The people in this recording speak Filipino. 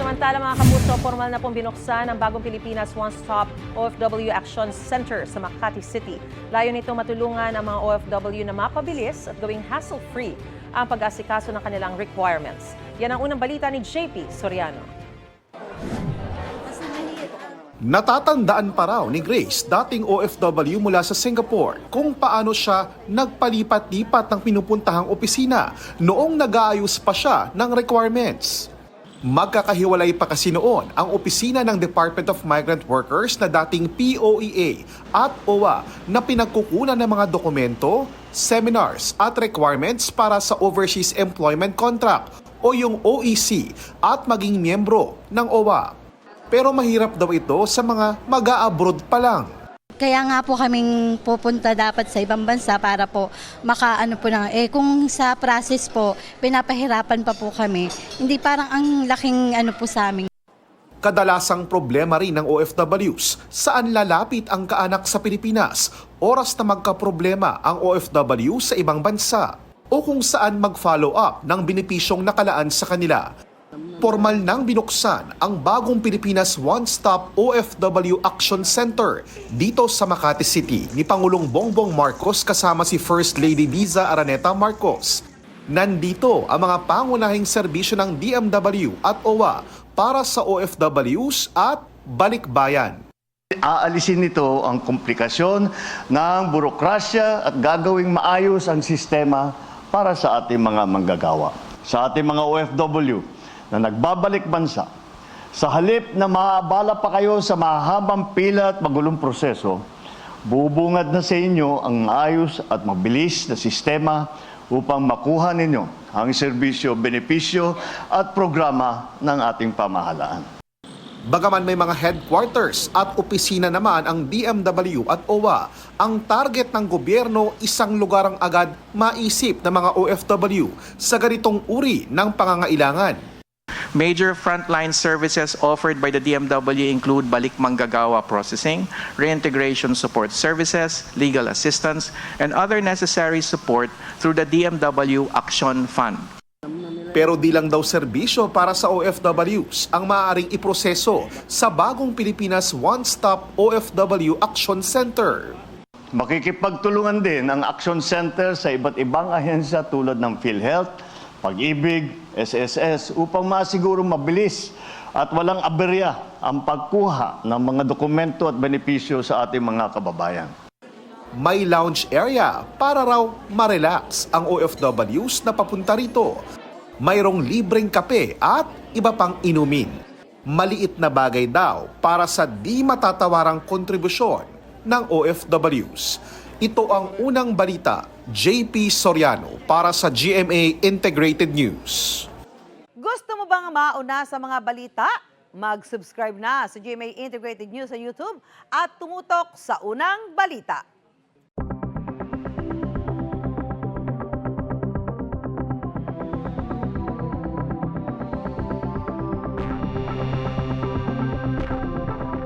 Samantala mga kapuso, formal na pong binuksan ang bagong Pilipinas One-Stop OFW Action Center sa Makati City. Layo nito matulungan ang mga OFW na mapabilis at gawing hassle-free ang pag-asikaso ng kanilang requirements. Yan ang unang balita ni JP Soriano. Natatandaan pa raw ni Grace, dating OFW mula sa Singapore, kung paano siya nagpalipat-lipat ng pinupuntahang opisina noong nag-aayos pa siya ng requirements. Magkakahiwalay pa kasi noon ang opisina ng Department of Migrant Workers na dating POEA at OWA na pinagkukunan ng mga dokumento, seminars at requirements para sa Overseas Employment Contract o yung OEC at maging miyembro ng OWA. Pero mahirap daw ito sa mga mag-a-abroad pa lang. Kaya nga po kaming pupunta dapat sa ibang bansa para po makaano po na, kung sa process po, pinapahirapan pa po kami. Hindi parang ang laking ano po sa amin. Kadalasang problema rin ng OFWs saan lalapit ang kaanak sa Pilipinas, oras na magkaproblema ang OFW sa ibang bansa, o kung saan mag-follow up ng benepisyong nakalaan sa kanila. Formal nang binuksan ang bagong Pilipinas One-Stop OFW Action Center dito sa Makati City ni Pangulong Bongbong Marcos kasama si First Lady Liza Araneta Marcos. Nandito ang mga pangunahing serbisyo ng DMW at OWA para sa OFWs at balikbayan. Aalisin nito ang komplikasyon ng burokrasya at gagawing maayos ang sistema para sa ating mga manggagawa. Sa ating mga OFW na nagbabalik bansa, sa halip na maabala pa kayo sa mahabang pila at magulong proseso, bubungad na sa inyo ang ayos at mabilis na sistema upang makuha ninyo ang serbisyo, benepisyo at programa ng ating pamahalaan. Bagaman may mga headquarters at opisina naman ang DMW at OWA, ang target ng gobyerno isang lugar ang agad maisip ng mga OFW sa ganitong uri ng pangangailangan. Major frontline services offered by the DMW include balik manggagawa processing, reintegration support services, legal assistance, and other necessary support through the DMW Action Fund. Pero di lang daw serbisyo para sa OFWs ang maaaring iproseso sa bagong Pilipinas One-Stop OFW Action Center. Makikipagtulungan din ang Action Center sa iba't ibang ahensya tulad ng PhilHealth, Pag-ibig, SSS upang masiguro mabilis at walang aberya ang pagkuha ng mga dokumento at benepisyo sa ating mga kababayan. May lounge area para raw ma-relax ang OFWs na papunta rito. Mayroong libreng kape at iba pang inumin. Maliit na bagay daw para sa di matatawarang kontribusyon ng OFWs. Ito ang unang balita, JP Soriano para sa GMA Integrated News. Gusto mo bang mauna sa mga balita? Mag-subscribe na sa GMA Integrated News sa YouTube at tumutok sa unang balita.